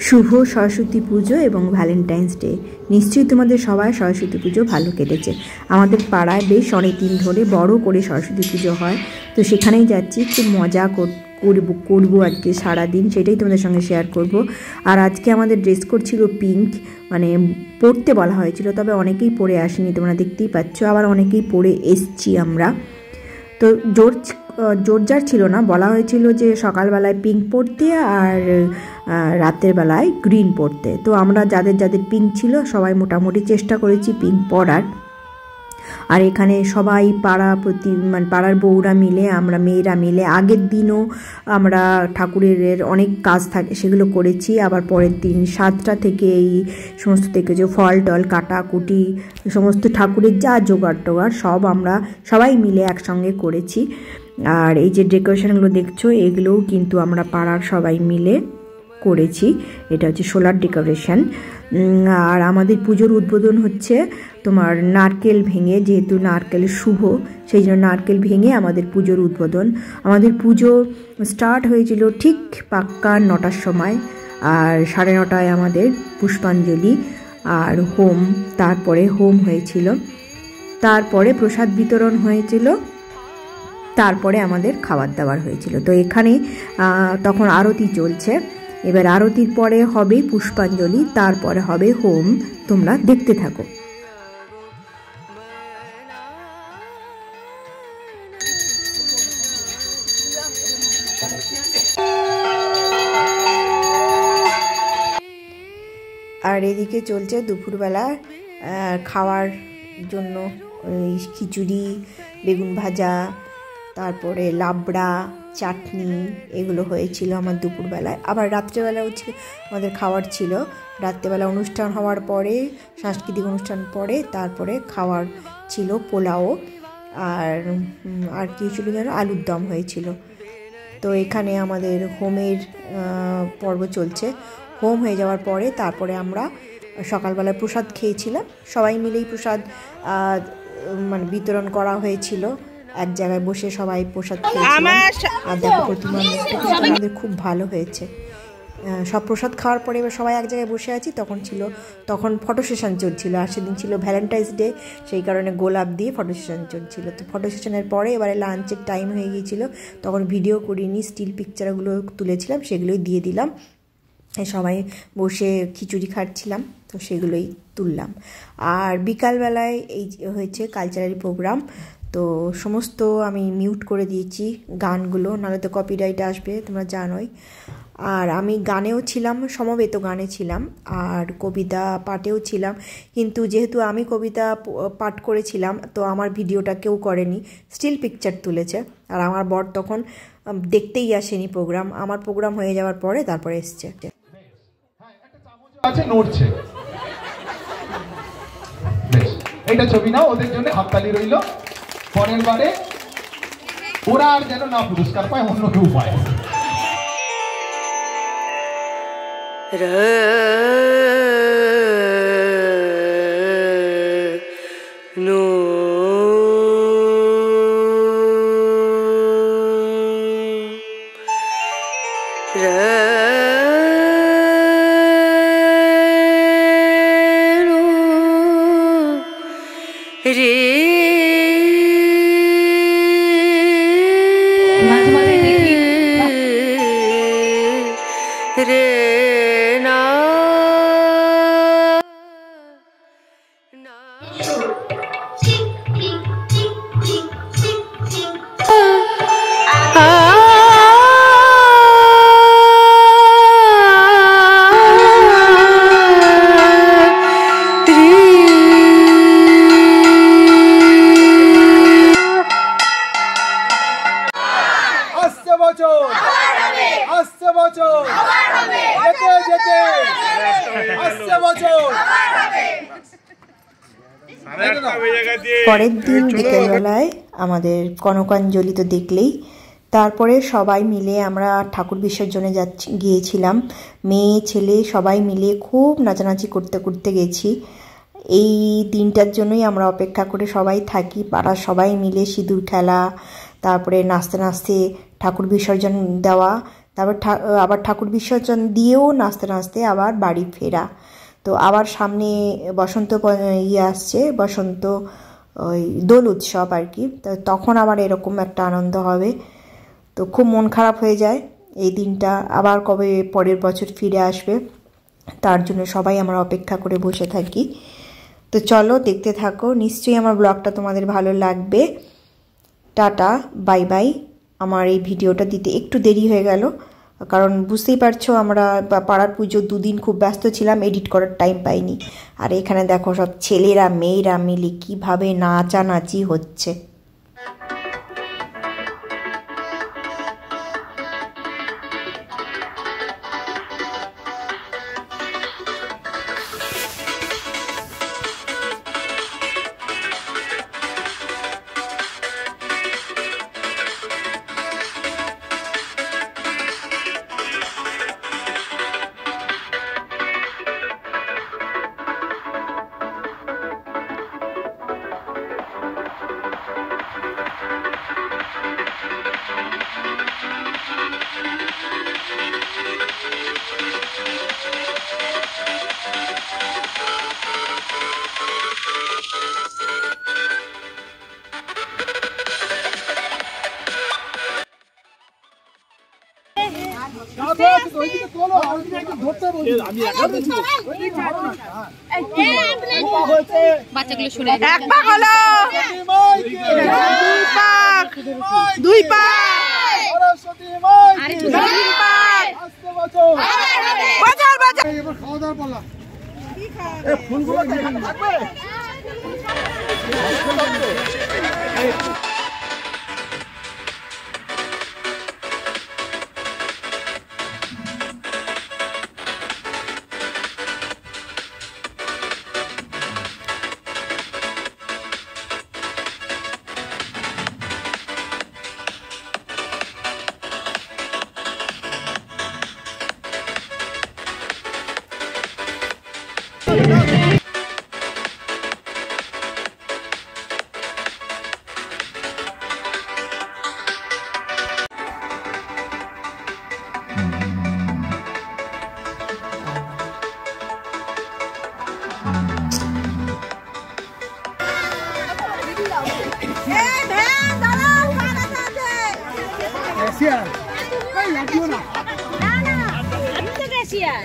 শুভ সরস্বতী পুজো এবং Valentine's day. নিশ্চয়ই তোমাদের সবাই সরস্বতী পুজো ভালো কেটেছে। আমাদের পাড়ায় বেশ অনেক দিন ধরে বড় করে সরস্বতী পুজো হয়, তো সেখানেই যাচ্ছি। খুব মজা করবো আজকে সারাদিন, সেটাই তোমাদের সঙ্গে শেয়ার করব। আর আজকে আমাদের ড্রেস কোড ছিল পিঙ্ক, মানে পরতে বলা হয়েছিল, তবে অনেকেই পরে আসেনি, তোমরা দেখতেই পাচ্ছ। আবার অনেকেই পরে এসছি আমরা। তো জোরজার ছিল না, বলা হয়েছিল যে সকালবেলায় পিঙ্ক পরতে আর রাতের বেলায় গ্রিন পরতে। তো আমরা যাদের যাদের পিঙ্ক ছিল সবাই মোটামুটি চেষ্টা করেছি পিঙ্ক পরার। আর এখানে সবাই পাড়ার বউরা মিলে, আমরা মেয়েরা মিলে আগের দিনও আমরা ঠাকুরের অনেক কাজ থাকে সেগুলো করেছি। আবার পরের দিন 7টা থেকে এই সমস্ত থেকে যে ফল টল কাটাকুটি সমস্ত ঠাকুরের যা জোগাড় টোগাড় সব আমরা সবাই মিলে একসঙ্গে করেছি। আর এই যে ডেকোরেশনগুলো দেখছো এগুলোও কিন্তু আমরা পাড়ার সবাই মিলে করেছি। এটা হচ্ছে সোলার ডেকোরেশন। আর আমাদের পুজোর উদ্বোধন হচ্ছে তোমার নারকেল ভেঙে, যেহেতু নারকেলের শুভ, সেই জন্য নারকেল ভেঙে আমাদের পুজোর উদ্বোধন। আমাদের পুজো স্টার্ট হয়েছিল ঠিক পাক্কা 9টার সময়, আর 9:30টায় আমাদের পুষ্পাঞ্জলি আর হোম, তারপরে হোম হয়েছিল, তারপরে প্রসাদ বিতরণ হয়েছিল, তারপরে আমাদের খাবার দাবার হয়েছিল। তো এখানে তখন আরতি চলছে। এবার আরতির পরে হবে পুষ্পাঞ্জলি, তারপরে হবে হোম। তোমরা দেখতে থাকো। আর এদিকে চলছে দুপুরবেলা খাওয়ার জন্য খিচুড়ি, বেগুন ভাজা, তারপরে লাবড়া, চাটনি, এগুলো হয়েছিল আমার দুপুরবেলায়। আবার রাত্রেবেলাও আমাদের খাওয়ার ছিল। রাত্রেবেলা অনুষ্ঠান হওয়ার পরে, সাংস্কৃতিক অনুষ্ঠান পরে তারপরে খাওয়ার ছিল পোলাও, আর কি ছিল যেন, আলুর দম হয়েছিল। তো এখানে আমাদের হোমের পর্ব চলছে। হোম হয়ে যাওয়ার পরে তারপরে আমরা সকালবেলায় প্রসাদ খেয়েছিলাম, সবাই মিলেই প্রসাদ মানে বিতরণ করা হয়েছিল। এক জায়গায় বসে সবাই প্রসাদ খেয়েছিলাম। আর দেখো প্রতিমা আমাদের খুব ভালো হয়েছে। সব প্রসাদ খাওয়ার পরে এবার সবাই এক জায়গায় বসে আছি, তখন ফটো সেশন চলছিল। আর সেদিন ছিল ভ্যালেন্টাইন্স ডে, সেই কারণে গোলাপ দিয়ে ফটো সেশন চলছিল। তো ফটো সেশনের পরে এবারে লাঞ্চের টাইম হয়ে গিয়েছিল, তখন ভিডিও করিনি, স্টিল পিকচারগুলো তুলেছিলাম, সেগুলোই দিয়ে দিলাম। সবাই বসে খিচুড়ি খাচ্ছিলাম, তো সেগুলোই তুললাম। আর বিকালবেলায় এই হয়েছে কালচারাল প্রোগ্রাম, তো সমস্ত আমি মিউট করে দিয়েছি গানগুলো, নাহলে তো কপিরাইট আসবে, তোমরা জানোই। আর আমি গানেও ছিলাম, সমবেত গানে ছিলাম, আর কবিতা পাঠেও ছিলাম। কিন্তু যেহেতু আমি কবিতা পাঠ করেছিলাম, তো আমার ভিডিওটা কেউ করেনি, স্টিল পিকচার তুলেছে। আর আমার বর তখন দেখতেই আসেনি প্রোগ্রাম, আমার প্রোগ্রাম হয়ে যাওয়ার পরে তারপরে এসছে। নড়ছে, বেশ, এইটা ছবি নাও, ওদের জন্য হাততালি রইল। পরের বারে ওরা আর যেন না পুরস্কার পায়, অন্য কেউ পায়। পরের দিন বিকেলবেলায় আমাদের কনকাঞ্জলি তো দেখলেই, তারপরে সবাই মিলে আমরা ঠাকুর বিসর্জনে গিয়েছিলাম। মেয়ে ছেলে সবাই মিলে খুব নাচানাচি করতে করতে গেছি। এই দিনটার জন্যই আমরা অপেক্ষা করে সবাই থাকি, পাড়ার সবাই মিলে সিঁদুর খেলা, তারপরে নাচতে নাচতে ঠাকুর বিসর্জন দেওয়া, তারপর আবার ঠাকুর বিসর্জন দিয়েও নাচতে নাচতে আবার বাড়ি ফেরা। তো আবার সামনে বসন্ত আসছে, বসন্ত ওই দোল উৎসব আর কি, তো তখন আবার এরকম একটা আনন্দ হবে। তো খুব মন খারাপ হয়ে যায় এই দিনটা, আবার কবে পরের বছর ফিরে আসবে তার জন্য সবাই আমরা অপেক্ষা করে বসে থাকি। তো চলো দেখতে থাকো, নিশ্চয়ই আমার ব্লগটা তোমাদের ভালো লাগবে। Tata, bye bye. আমার এই ভিডিওটা দিতে একটু দেরি হয়ে গেল, কারণ বুঝতেই পারছো আমরা পাড়ার পুজো 2 দিন খুব ব্যস্ত ছিলাম, এডিট করার টাইম পাইনি। আর এখানে দেখো সব ছেলেরা মেয়েরা মিলে কীভাবে নাচানাচি হচ্ছে। বাচ্চাগুলো শুনে এক পাক হলো, 2 পাক, 3 পাক, বাজার বাজার। এবার খাওয়া দাওয়ার পালা। এই ফুলগুলো তো এখানে থাকবে। না, আমি তো বেশি আর